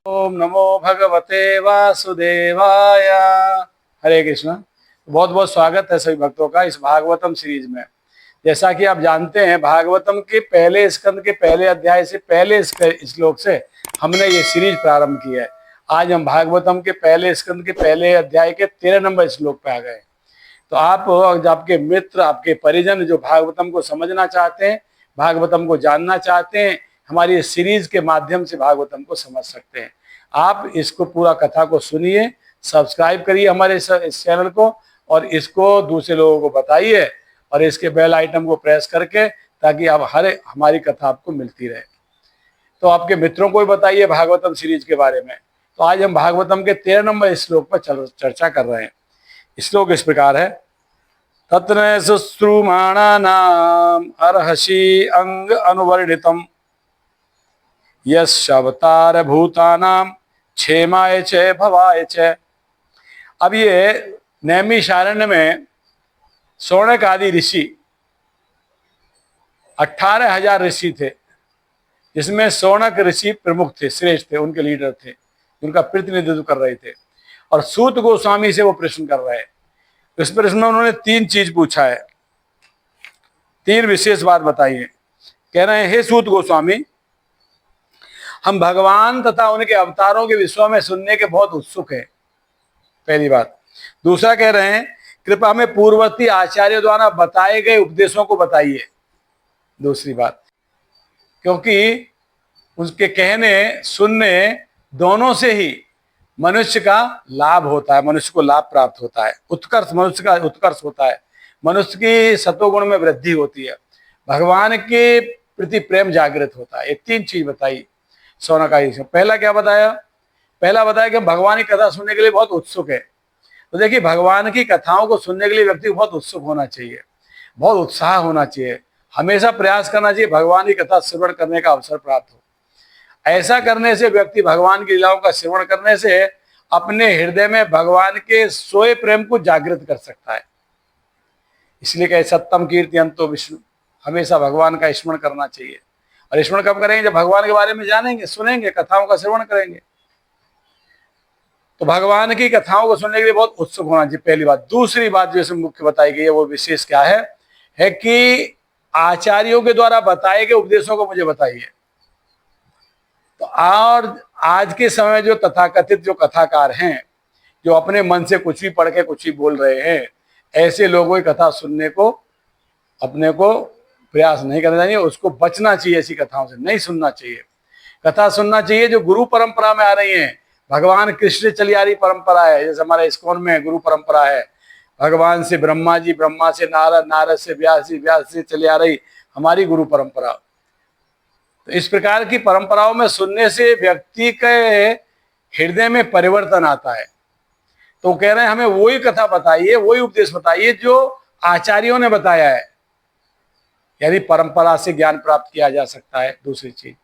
ओम नमो भगवते वासुदेवाय। हरे कृष्ण। बहुत बहुत स्वागत है सभी भक्तों का इस भागवतम सीरीज में। जैसा कि आप जानते हैं, भागवतम के पहले स्कंद के पहले अध्याय से पहले श्लोक से हमने ये सीरीज प्रारंभ की है। आज हम भागवतम के पहले स्कंद के पहले अध्याय के 13 नंबर श्लोक पे आ गए। तो आप, आपके मित्र, आपके परिजन जो भागवतम को समझना चाहते हैं, भागवतम को जानना चाहते हैं, हमारी इस सीरीज के माध्यम से भागवतम को समझ सकते हैं। आप इसको पूरा कथा को सुनिए, सब्सक्राइब करिए हमारे इस चैनल को, और इसको दूसरे लोगों को बताइए, और इसके बेल आइटम को प्रेस करके, ताकि आप हमारी कथा आपको मिलती रहे। तो आपके मित्रों को भी बताइए भागवतम सीरीज के बारे में। तो आज हम भागवतम के 13 नंबर श्लोक पर चर्चा कर रहे हैं। श्लोक इस प्रकार है। तत्र शुश्रूमाणानाम अर्हसि अंग अनुवर्णितम यशवतार भूतानाम क्षेमाय च भवाय च। अब ये नैमिषारण्य में शौनक आदि ऋषि 18,000 ऋषि थे, जिसमें शौनक ऋषि प्रमुख थे, श्रेष्ठ थे, उनके लीडर थे, उनका प्रतिनिधित्व कर रहे थे। और सूत गोस्वामी से वो प्रश्न कर रहे हैं। इस प्रश्न में उन्होंने 3 चीज पूछा है, 3 विशेष बात बताई है। कह रहे हैं, हे सूत गोस्वामी, हम भगवान तथा उनके अवतारों के विषय में सुनने के बहुत उत्सुक हैं, पहली बात। दूसरा कह रहे हैं, कृपा में पूर्ववर्ती आचार्यों द्वारा बताए गए उपदेशों को बताइए, दूसरी बात। क्योंकि उसके कहने सुनने दोनों से ही मनुष्य का लाभ होता है, मनुष्य को लाभ प्राप्त होता है, उत्कर्ष, मनुष्य का उत्कर्ष होता है, मनुष्य की सत्वगुण में वृद्धि होती है, भगवान के प्रति प्रेम जागृत होता है। ये 3 चीज बताई शौनक आदि से। पहला क्या बताया? पहला बताया कि भगवान की कथा सुनने के लिए बहुत उत्सुक है। तो देखिए, भगवान की कथाओं को सुनने के लिए व्यक्ति को बहुत उत्सुक होना चाहिए, बहुत उत्साह होना चाहिए, हमेशा प्रयास करना चाहिए भगवान की कथा श्रवण करने का अवसर प्राप्त हो। ऐसा करने से व्यक्ति भगवान की लीलाओं का श्रवण करने से अपने हृदय में भगवान के सोए प्रेम को जागृत कर सकता है। इसलिए कहे, सत्यम कीर्ति अंतो विष्णु, हमेशा भगवान का स्मरण करना चाहिए। और स्मरण कब करेंगे? जब भगवान के बारे में जानेंगे, सुनेंगे, कथाओं का श्रवण करेंगे। तो भगवान की कथाओं को सुनने के लिए बहुत उत्सुक होना चाहिए, पहली बात। दूसरी बात जो इसमें मुख्य बताई गई है, वो विशेष क्या है कि आचार्यों के द्वारा बताए गए उपदेशों को मुझे बताइए। तो और आज के समय जो तथाकथित जो कथाकार हैं, जो अपने मन से कुछ भी पढ़ के कुछ भी बोल रहे हैं, ऐसे लोगों की कथा सुनने को अपने को प्रयास नहीं करना चाहिए, उसको बचना चाहिए, ऐसी कथाओं से नहीं सुनना चाहिए। कथा सुनना चाहिए जो गुरु परंपरा में आ रही है, भगवान कृष्ण चली आ रही परंपरा है। जैसे हमारे इस्कॉन में गुरु परंपरा है, भगवान से ब्रह्मा जी, ब्रह्मा से नारद, नारद से व्यास जी, व्यास से चली आ रही हमारी गुरु परंपरा। तो इस प्रकार की परंपराओं में सुनने से व्यक्ति के हृदय में परिवर्तन आता है। तो कह रहे हैं, हमें वही कथा बताइए, वही उपदेश बताइए जो आचार्यों ने बताया है, यानी परंपरा से ज्ञान प्राप्त किया जा सकता है, दूसरी चीज।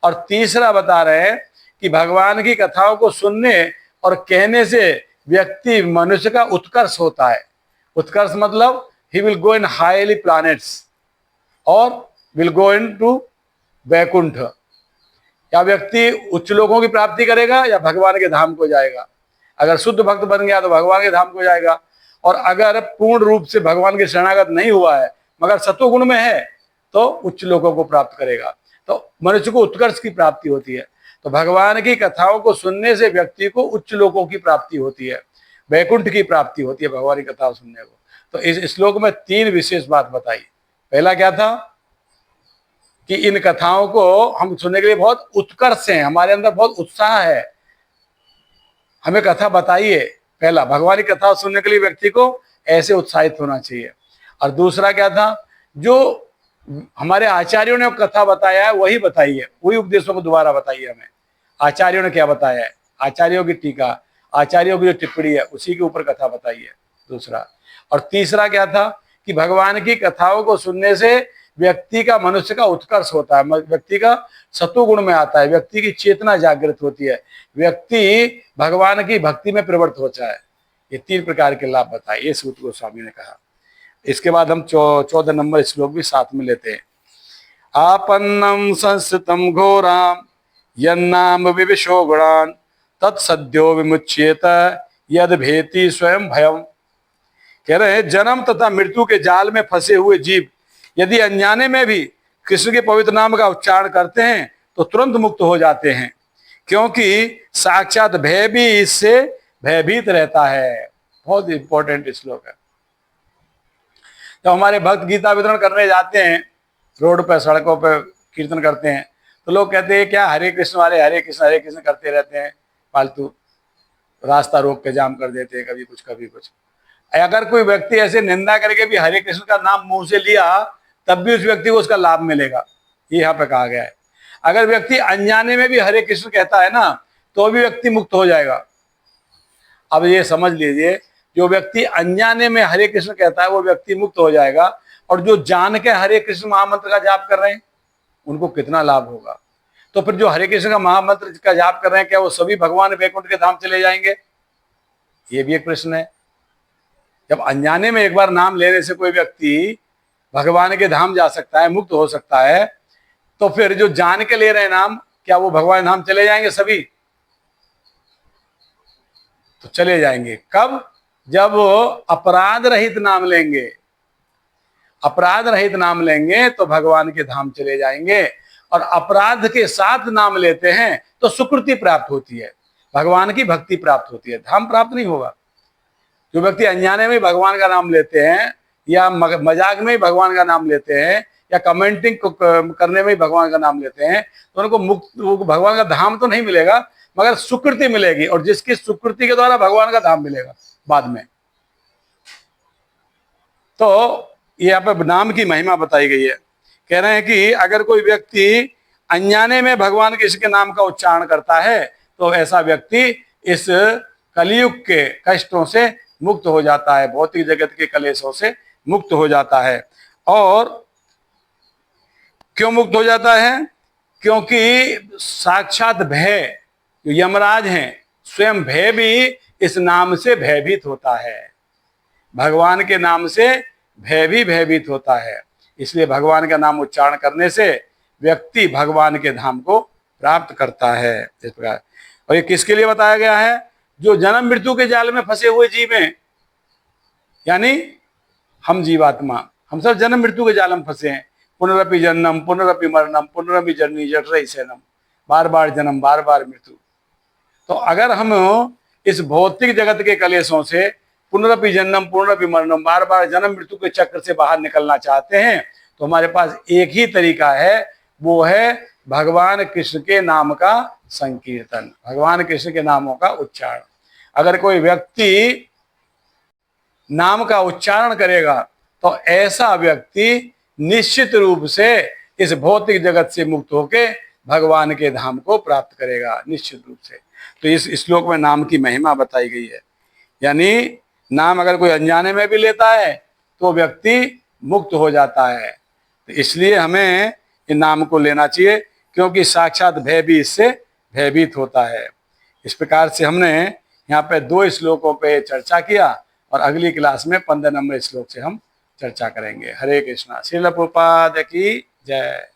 और तीसरा बता रहे हैं कि भगवान की कथाओं को सुनने और कहने से व्यक्ति, मनुष्य का उत्कर्ष होता है। उत्कर्ष मतलब ही will go in highly planets और will go into Vaikuntha. या व्यक्ति उच्च लोकों की प्राप्ति करेगा या भगवान के धाम को जाएगा। अगर शुद्ध भक्त बन गया तो भगवान के धाम को जाएगा, और अगर पूर्ण रूप से भगवान के शरणागत नहीं हुआ है मगर सत्वगुण में है तो उच्च लोकों को प्राप्त करेगा। तो मनुष्य को उत्कर्ष की प्राप्ति होती है। तो भगवान की कथाओं को सुनने से व्यक्ति को उच्च लोकों की प्राप्ति होती है, वैकुंठ की प्राप्ति होती है भगवान की कथाओं सुनने को। तो इस श्लोक में 3 विशेष बात बताई। पहला क्या था कि इन कथाओं को हम सुनने के लिए बहुत उत्कर्ष हैं, हमारे अंदर बहुत उत्साह है, हमें कथा बताइए। पहला, भगवान की कथा सुनने के लिए व्यक्ति को ऐसे उत्साहित होना चाहिए। और दूसरा क्या था, जो हमारे आचार्यों ने कथा बताया है वही बताइए, वही उपदेशों को दोबारा बताइए हमें। आचार्यों ने क्या बताया है, आचार्यों की टीका, आचार्यों की जो टिप्पणी है उसी के ऊपर कथा बताइए, दूसरा। और तीसरा क्या था कि भगवान की कथाओं को सुनने से व्यक्ति का, मनुष्य का उत्कर्ष होता है, व्यक्ति का सत्वगुण में आता है, व्यक्ति की चेतना जागृत होती है, व्यक्ति भगवान की भक्ति में प्रवृत्त होता है। ये 3 प्रकार के लाभ बताए, ये सूत गोस्वामी ने कहा। इसके बाद हम 14 नंबर श्लोक भी साथ में लेते हैं। आपन्नम संस्थितम घोराम यन्नाम विविशो गुणान तत्सद्यो विमुच्येत यद भेति स्वयं भयम। कह रहे हैं जन्म तथा मृत्यु के जाल में फंसे हुए जीव यदि अनजाने में भी कृष्ण के पवित्र नाम का उच्चारण करते हैं तो तुरंत मुक्त हो जाते हैं, क्योंकि साक्षात भय भी इससे भयभीत रहता है। बहुत इंपॉर्टेंट श्लोक है। तो हमारे भक्त गीता वितरण करने जाते हैं, रोड पर सड़कों पर कीर्तन करते हैं, तो लोग कहते हैं क्या हरे कृष्ण वाले हरे कृष्ण करते रहते हैं, फालतू रास्ता रोक के जाम कर देते हैं, कभी कुछ। अगर कोई व्यक्ति ऐसे निंदा करके भी हरे कृष्ण का नाम मुंह से लिया तब भी उस व्यक्ति को उसका लाभ मिलेगा, ये यहाँ पे कहा गया है। अगर व्यक्ति अनजाने में भी हरे कृष्ण कहता है ना तो भी व्यक्ति मुक्त हो जाएगा। अब ये समझ लीजिए, जो व्यक्ति अनजाने में हरे कृष्ण कहता है वो व्यक्ति मुक्त हो जाएगा, और जो जान के हरे कृष्ण महामंत्र का जाप कर रहे हैं उनको कितना लाभ होगा। तो फिर जो हरे कृष्ण का महामंत्र का जाप कर रहे हैं क्या वो सभी भगवान वैकुंठ के धाम चले जाएंगे? ये भी एक प्रश्न है। जब अनजाने में एक बार नाम लेने से कोई व्यक्ति भगवान के धाम जा सकता है, मुक्त हो सकता है, तो फिर जो जान के ले रहे हैं नाम, क्या वो भगवान धाम चले जाएंगे सभी? तो चले जाएंगे। कब? जब वो अपराध रहित नाम लेंगे। अपराध रहित नाम लेंगे तो भगवान के धाम चले जाएंगे, और अपराध के साथ नाम लेते हैं तो सुकृति प्राप्त होती है, भगवान की भक्ति प्राप्त होती है, धाम प्राप्त नहीं होगा। जो व्यक्ति अनजाने में भगवान का नाम लेते हैं या मजाक में ही भगवान का नाम लेते हैं या कमेंटिंग करने में ही भगवान का नाम लेते हैं तो उनको मुक्त भगवान का धाम तो नहीं मिलेगा, मगर सुकृति मिलेगी, और जिसकी सुकृति के द्वारा भगवान का धाम मिलेगा बाद में। तो ये यहाँ पे नाम की महिमा बताई गई है। कह रहे हैं कि अगर कोई व्यक्ति अनजाने में भगवान कृष्ण के नाम का उच्चारण करता है तो ऐसा व्यक्ति इस कलयुग के कष्टों से मुक्त हो जाता है, भौतिक जगत के कलेशों से मुक्त हो जाता है। और क्यों मुक्त हो जाता है? क्योंकि साक्षात भय, जो यमराज हैं, स्वयं भय भी इस नाम से भयभीत होता है। भगवान के नाम से भय भी भयभीत होता है, इसलिए भगवान का नाम उच्चारण करने से व्यक्ति भगवान के धाम को प्राप्त करता है। इस प्रकार, और ये किसके लिए बताया गया है? जो जन्म मृत्यु के जाल में फंसे हुए जीव हैं, यानी हम जीवात्मा, हम सब जन्म मृत्यु के जाल में फंसे हैं। पुनरपि जन्म पुनरपि मरणम पुनरपि जननी जठरई शयनम, बार बार जन्म बार बार मृत्यु। तो अगर हम इस भौतिक जगत के कलेशों से, पुनरपि जन्म पुनरपि मरणम, बार बार जन्म मृत्यु के चक्र से बाहर निकलना चाहते हैं तो हमारे पास एक ही तरीका है, वो है भगवान कृष्ण के नाम का संकीर्तन, भगवान कृष्ण के नामों का उच्चारण। अगर कोई व्यक्ति नाम का उच्चारण करेगा तो ऐसा व्यक्ति निश्चित रूप से इस भौतिक जगत से मुक्त होकर भगवान के धाम को प्राप्त करेगा, निश्चित रूप से। तो इस श्लोक में नाम की महिमा बताई गई है, यानी नाम अगर कोई अनजाने में भी लेता है तो व्यक्ति मुक्त हो जाता है। तो इसलिए हमें इन नाम को लेना चाहिए, क्योंकि साक्षात भय भी इससे भयभीत होता है। इस प्रकार से हमने यहाँ पे 2 श्लोकों पे चर्चा किया, और अगली क्लास में 15 नंबर श्लोक से हम चर्चा करेंगे। हरे कृष्णा। श्रील प्रभुपाद की जय।